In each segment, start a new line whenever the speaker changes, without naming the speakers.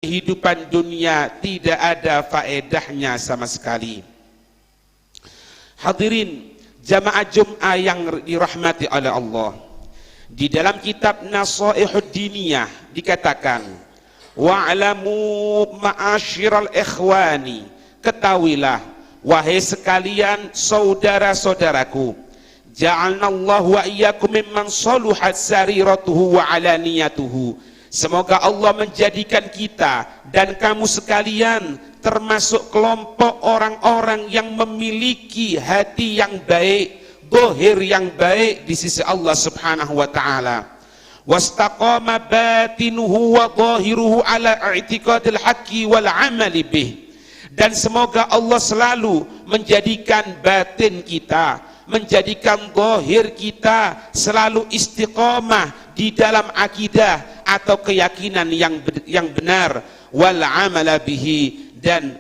kehidupan dunia tidak ada faedahnya sama sekali. Hadirin jamaah Jum'ah yang dirahmati oleh Allah, di dalam kitab Nasaihud Diniyah dikatakan, wa'lamu ma'asyiral ikhwani, ketahuilah wahai sekalian saudara-saudaraku, ja'alnallahu wa iyyakum mimman saluhat sariratuhu wa alaniyatuhu, semoga Allah menjadikan kita dan kamu sekalian termasuk kelompok orang-orang yang memiliki hati yang baik, zahir yang baik di sisi Allah Subhanahu wa taala. Wastaqama batinuhu wa zahiruhu ala i'tiqadil haqqi wal amali bih. Dan semoga Allah selalu menjadikan batin kita, menjadikan zahir kita selalu istiqamah di dalam akidah atau keyakinan yang benar, wal amala bihi, dan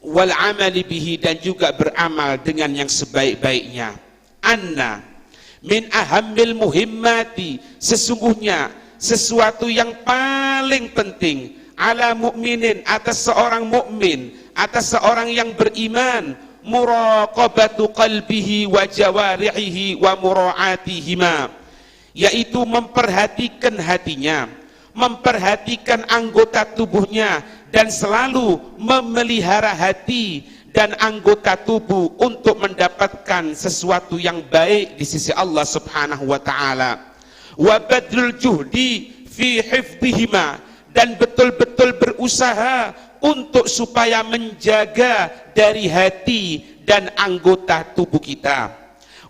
wal amali bihi, dan juga beramal dengan yang sebaik-baiknya. Anna min ahammil muhimmati, sesungguhnya sesuatu yang paling penting, ala mukminin, atas seorang mukmin, atas seorang yang beriman, muraqabatu qalbihi wa jawarihi wa mura'atihima, yaitu memperhatikan hatinya, memperhatikan anggota tubuhnya, dan selalu memelihara hati dan anggota tubuh untuk mendapatkan sesuatu yang baik di sisi Allah Subhanahu wa taala. Wa badlul juhdi fi hifdhihima, dan betul-betul berusaha untuk supaya menjaga dari hati dan anggota tubuh kita.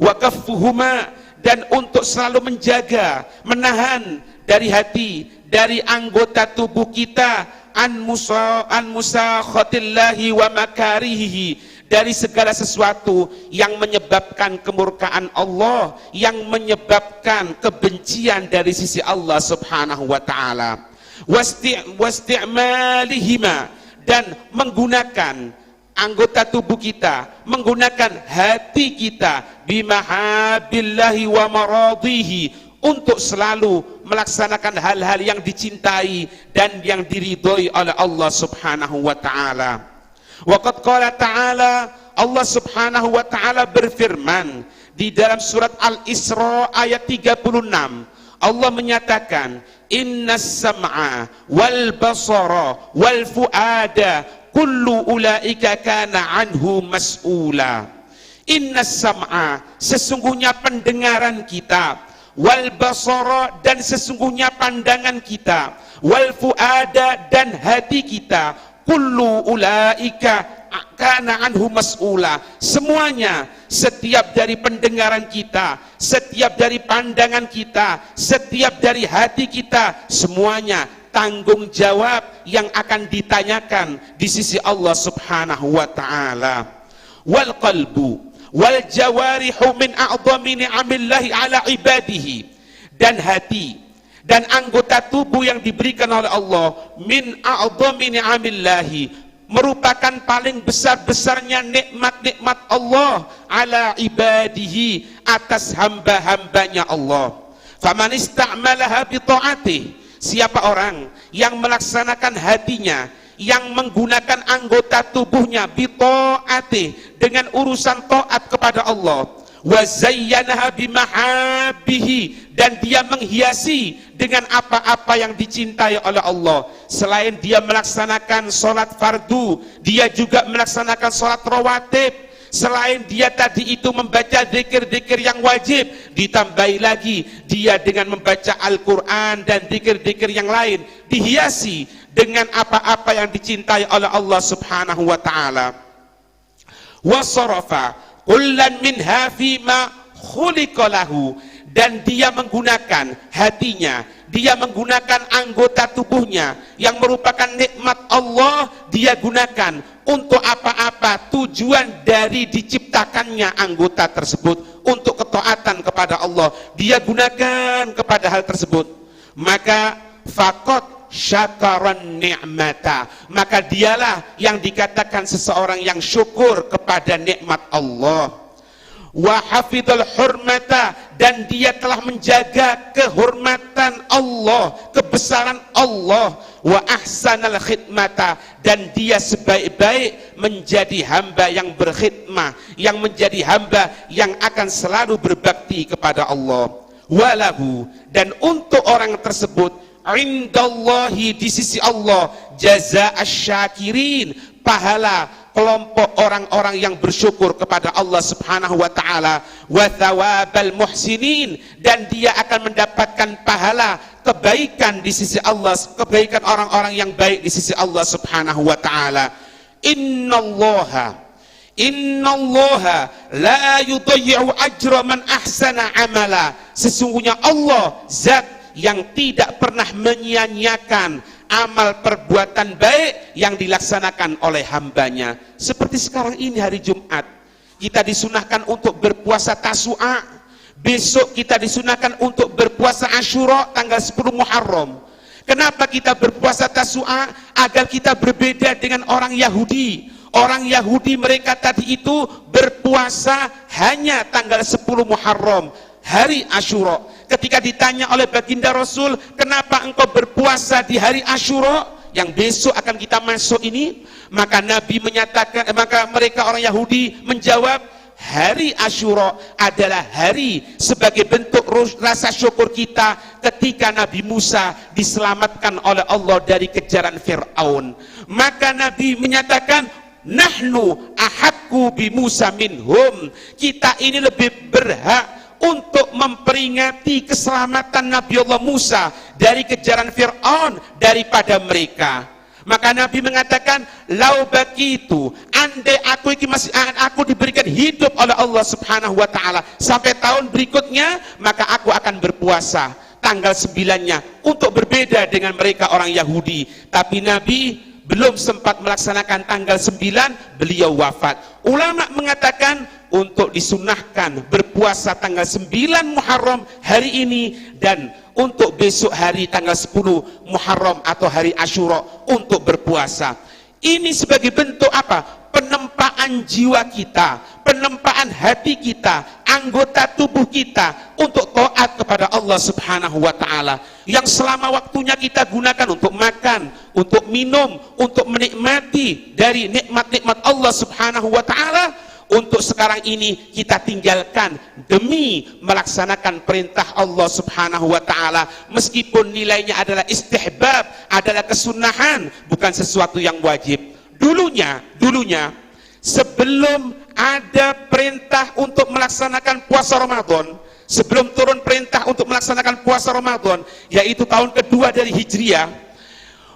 Wa kaffuhuma, dan untuk selalu menjaga, menahan dari hati, dari anggota tubuh kita, an musakhatillahi wa makarihi, dari segala sesuatu yang menyebabkan kemurkaan Allah, yang menyebabkan kebencian dari sisi Allah Subhanahu wa taala. Wasti'malihima, dan menggunakan anggota tubuh kita, menggunakan hati kita, bimahabillahi wa maradihi, untuk selalu melaksanakan hal-hal yang dicintai dan yang diridhoi oleh Allah Subhanahu wa taala. Waqad qala ta'ala, Allah Subhanahu wa taala berfirman di dalam surat Al-Isra ayat 36. Allah menyatakan, innas sam'a wal basara wal fuada kullu ulaika kana anhu mas'ula. Innas sam'a, sesungguhnya pendengaran kita, wal basara, dan sesungguhnya pandangan kita, wal fuada, dan hati kita, kullu ulaika kana anhu mas'ula, semuanya, setiap dari pendengaran kita, setiap dari pandangan kita, setiap dari hati kita, semuanya tanggung jawab yang akan ditanyakan di sisi Allah Subhanahu wa taala. Wal qalbu wal jawarihu min a'dhami ni'amillahi ala ibadihi, dan hati dan anggota tubuh yang diberikan oleh Allah, min a'dhami ni'amillahi, merupakan paling besar-besarnya nikmat-nikmat Allah, ala ibadihi, atas hamba-hambanya Allah. Faman istamalaha bi ta'atih, siapa orang yang melaksanakan hatinya, yang menggunakan anggota tubuhnya bi ta'atih, dengan urusan taat kepada Allah, wa zayyanaha bimahabbihi, dan dia menghiasi dengan apa-apa yang dicintai oleh Allah. Selain dia melaksanakan sholat fardu, dia juga melaksanakan sholat rawatib. Selain dia tadi itu membaca zikir-zikir yang wajib, ditambahi lagi dia dengan membaca Al-Quran dan zikir-zikir yang lain, dihiasi dengan apa-apa yang dicintai oleh Allah Subhanahu wa ta'ala. Wasarafa kullan minha fima khuliqa lahu, dan dia menggunakan hatinya, dia menggunakan anggota tubuhnya yang merupakan nikmat Allah, dia gunakan untuk apa-apa tujuan dari diciptakannya anggota tersebut, untuk ketaatan kepada Allah, dia gunakan kepada hal tersebut. Maka faqad syakaran ni'mata, maka dialah yang dikatakan seseorang yang syukur kepada nikmat Allah. Wa hafidhal hurmata, dan dia telah menjaga kehormatan Allah, kebesaran Allah. wa ahsanal khidmata, dan dia sebaik-baik menjadi hamba yang berkhidmah, yang menjadi hamba yang akan selalu berbakti kepada Allah. Walahu, dan untuk orang tersebut indallahi, di sisi Allah, jazaa'asy syakirin, pahala kelompok orang-orang yang bersyukur kepada Allah Subhanahu wa taala, wa thawabal muhsinin, dan dia akan mendapatkan pahala kebaikan di sisi Allah, kebaikan orang-orang yang baik di sisi Allah Subhanahu wa taala. Innallaha la yudayyi'u ajra man ahsana amala, sesungguhnya Allah zat yang tidak pernah menyia-nyiakan amal perbuatan baik yang dilaksanakan oleh hambanya. Seperti sekarang ini hari Jumat, kita disunahkan untuk berpuasa Tasu'a, besok kita disunahkan untuk berpuasa Asyura tanggal 10 Muharram. Kenapa kita berpuasa Tasu'a? Agar kita berbeda dengan orang Yahudi. Orang Yahudi mereka tadi itu berpuasa hanya tanggal 10 Muharram, hari Asyura. Ketika ditanya oleh baginda Rasul, kenapa engkau berpuasa di hari Asyura yang besok akan kita masuk ini? Maka Nabi menyatakan, maka mereka orang Yahudi menjawab, hari Asyura adalah hari sebagai bentuk rasa syukur kita ketika Nabi Musa diselamatkan oleh Allah dari kejaran Fir'aun. Maka Nabi menyatakan, nahnu ahaqqu bi Musa minhum, kita ini lebih berhak untuk memperingati keselamatan Nabi Allah Musa dari kejaran Fir'aun daripada mereka. Maka Nabi mengatakan, lau baqitu, andai aku diberikan hidup oleh Allah Subhanahu wa taala sampai tahun berikutnya, maka aku akan berpuasa tanggal 9-nya untuk berbeda dengan mereka orang Yahudi. Tapi Nabi belum sempat melaksanakan tanggal 9, beliau wafat. Ulama mengatakan untuk disunahkan berpuasa tanggal 9 Muharram hari ini, dan untuk besok hari tanggal 10 Muharram atau hari Asyura untuk berpuasa. Ini sebagai bentuk apa? Penempaan jiwa kita, penempaan hati kita, anggota tubuh kita untuk taat kepada Allah Subhanahu wa taala, yang selama waktunya kita gunakan untuk makan, untuk minum, untuk menikmati dari nikmat-nikmat Allah Subhanahu wa taala. Untuk sekarang ini kita tinggalkan demi melaksanakan perintah Allah Subhanahu wa taala, meskipun nilainya adalah istihbab, adalah kesunahan, bukan sesuatu yang wajib. Dulunya sebelum ada perintah untuk melaksanakan puasa Ramadan, sebelum turun perintah untuk melaksanakan puasa Ramadan, yaitu tahun kedua dari Hijriah,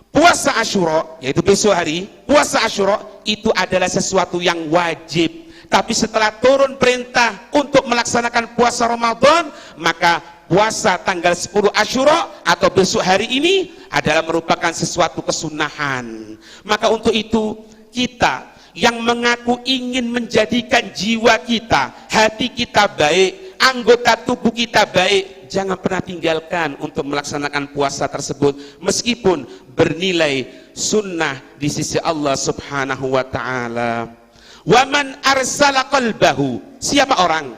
puasa Asyura, yaitu besok hari, puasa Asyura itu adalah sesuatu yang wajib. Tapi setelah turun perintah untuk melaksanakan puasa Ramadan, maka puasa tanggal 10 Asyura atau besok hari ini adalah merupakan sesuatu kesunahan. Maka untuk itu, kita yang mengaku ingin menjadikan jiwa kita, hati kita baik, anggota tubuh kita baik, jangan pernah tinggalkan untuk melaksanakan puasa tersebut, meskipun bernilai sunnah di sisi Allah Subhanahu wa taala. Waman arsala qalbahu, siapa orang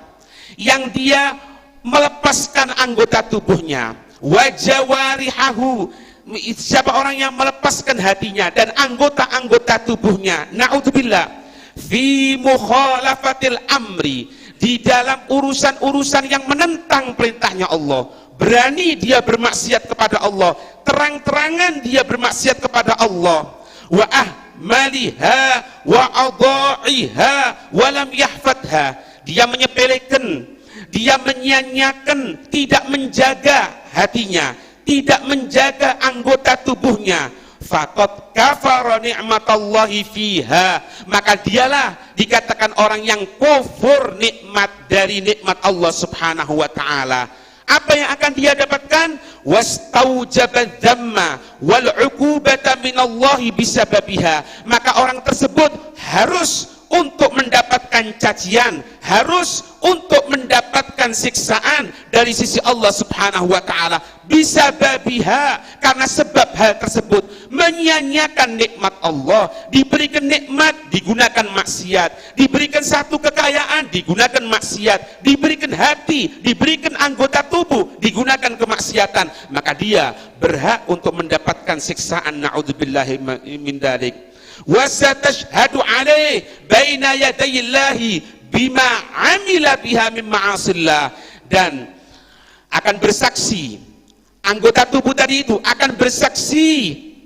yang dia melepaskan anggota tubuhnya, wajawarihahu, siapa orang yang melepaskan hatinya dan anggota-anggota tubuhnya, na'udzubillah, fi mukhalafatil amri, di dalam urusan-urusan yang menentang perintahnya Allah, berani dia bermaksiat kepada Allah, terang-terangan dia bermaksiat kepada Allah, wa maliha wa adha'iha wa lam yahfadha, dia menyepelekan, dia menyia-nyiakan, tidak menjaga hatinya, tidak menjaga anggota tubuhnya, faqad kafara ni'matallahi fiha, maka dialah dikatakan orang yang kufur nikmat dari nikmat Allah Subhanahu wa taala. Apa yang akan dia dapatkan? Wastaujaba dzamma wal 'uqubata minallahi bisababiha, maka orang tersebut harus untuk mendapatkan mendengarkan cacian, harus untuk mendapatkan siksaan dari sisi Allah Subhanahu wa taala. Bisa babiha, karena sebab hal tersebut menyia-nyiakan nikmat Allah. Diberikan nikmat digunakan maksiat, diberikan satu kekayaan digunakan maksiat, diberikan hati, diberikan anggota tubuh digunakan kemaksiatan, maka dia berhak untuk mendapatkan siksaan. Na'udzubillahi min dzalik. Wa satashhadu alaih baina yadayillahi bima amila biha min ma'asillah, dan akan bersaksi, anggota tubuh tadi itu akan bersaksi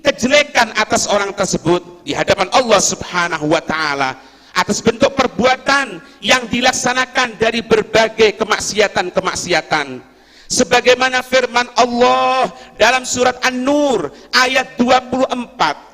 kejelekan atas orang tersebut di hadapan Allah Subhanahu wa taala atas bentuk perbuatan yang dilaksanakan dari berbagai kemaksiatan-kemaksiatan. Sebagaimana firman Allah dalam surat An-Nur ayat 24,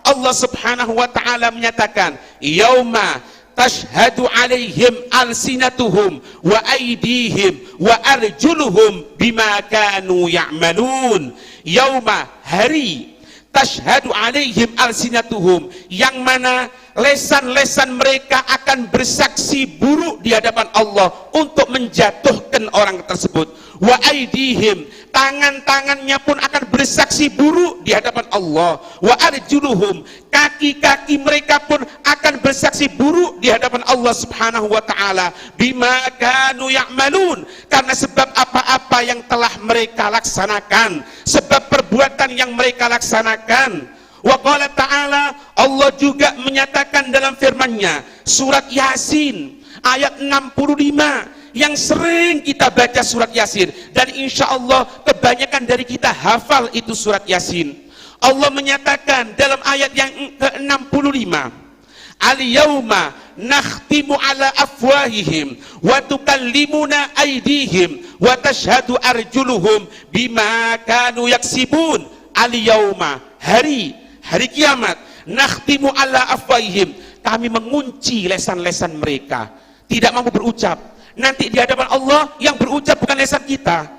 Allah Subhanahu wa taala menyatakan, yauma tashhadu alaihim alsinatuhum wa aydihim wa arjuluhum bima kanu ya'malun. Yauma, hari, tashhadu alaihim alsinatuhum, yang mana lesan-lesan mereka akan bersaksi buruk di hadapan Allah untuk menjatuhkan orang tersebut. Wa aydihim, tangan-tangannya pun akan bersaksi buruk di hadapan Allah. Wa arjuluhum, kaki-kaki mereka pun akan bersaksi buruk di hadapan Allah Subhanahu wa taala. Bima kanu ya'malun, karena sebab apa-apa yang telah mereka laksanakan, sebab perbuatan yang mereka laksanakan. Wa qala ta'ala, Allah juga menyatakan dalam firman-Nya surat Yasin ayat 65, yang sering kita baca surat Yasin, dan insya Allah kebanyakan dari kita hafal itu surat Yasin. Allah menyatakan dalam ayat yang ke-65, al-yawma nakhtimu ala afwahihim wa tukallimuna aydihim wa tashhadu arjuluhum bima kanu yaksibun. Al-yawma, hari kiamat, nakhtimu ala afwahihim, kami mengunci lesan-lesan mereka, tidak mampu berucap. Nanti di hadapan Allah yang berucap bukan lesan kita.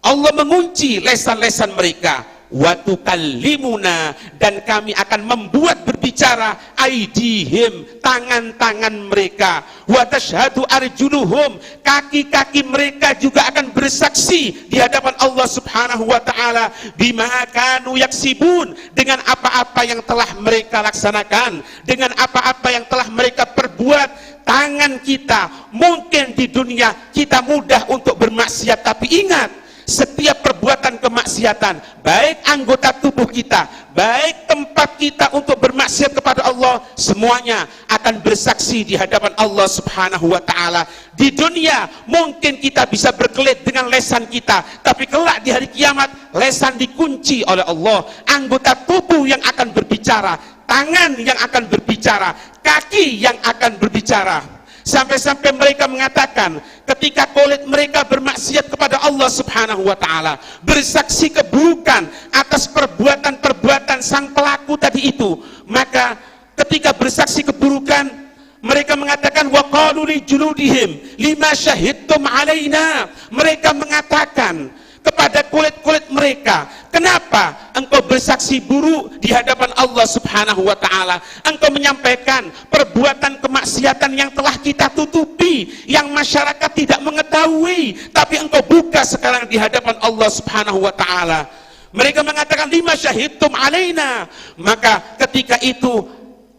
Allah mengunci lesan-lesan mereka. Wa tukallimuna, dan kami akan membuat berbicara aidihim, tangan-tangan mereka. Wa tashhadu arjuluhum, kaki-kaki mereka juga akan bersaksi di hadapan Allah Subhanahu wa taala bima kanu yaksibun, dengan apa-apa yang telah mereka laksanakan, dengan apa-apa yang telah mereka perbuat. Tangan kita, mungkin di dunia kita mudah untuk bermaksiat, tapi ingat, setiap perbuatan kemaksiatan, baik anggota tubuh kita, baik tempat kita untuk bermaksiat kepada Allah, semuanya akan bersaksi di hadapan Allah Subhanahu wa taala. Di dunia mungkin kita bisa berkelit dengan lesan kita, tapi kelak di hari kiamat lesan dikunci oleh Allah. Anggota tubuh yang akan berbicara, tangan yang akan berbicara, kaki yang akan berbicara. Sampai-sampai mereka mengatakan ketika kulit mereka bermaksiat kepada Allah Subhanahu wa taala, bersaksi keburukan atas perbuatan-perbuatan sang pelaku tadi itu, maka ketika bersaksi keburukan mereka mengatakan wa qalu li juludihim lima syahidtum alaina, mereka mengatakan kepada kulit-kulit mereka, kenapa engkau bersaksi buruk di hadapan Allah Subhanahu wa taala? Engkau menyampaikan perbuatan kemaksiatan yang telah kita tutupi, yang masyarakat tidak mengetahui, tapi engkau buka sekarang di hadapan Allah Subhanahu wa taala. Mereka mengatakan lima syahidtum alaina, maka ketika itu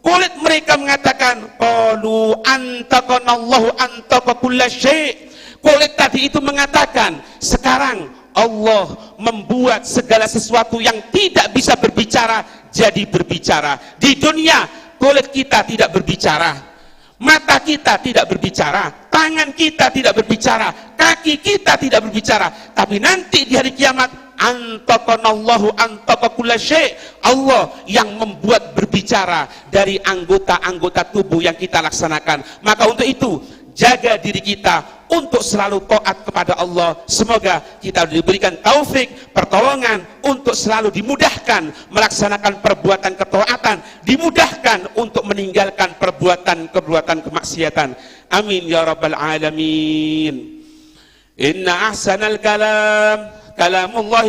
kulit mereka mengatakan qalu antaqanallahu antaqa kullasyai'. Kulit tadi itu mengatakan, sekarang Allah membuat segala sesuatu yang tidak bisa berbicara jadi berbicara. Di dunia kulit kita tidak berbicara, mata kita tidak berbicara, tangan kita tidak berbicara, kaki kita tidak berbicara, tapi nanti di hari kiamat antaqanallahu antaqa kullasyai', Allah yang membuat berbicara dari anggota-anggota tubuh yang kita laksanakan. Maka untuk itu jaga diri kita untuk selalu taat kepada Allah. Semoga kita diberikan taufik, pertolongan untuk selalu dimudahkan melaksanakan perbuatan ketaatan, dimudahkan untuk meninggalkan perbuatan-perbuatan kemaksiatan. Amin ya rabbal alamin. Inna ahsanal kalam kalamullah.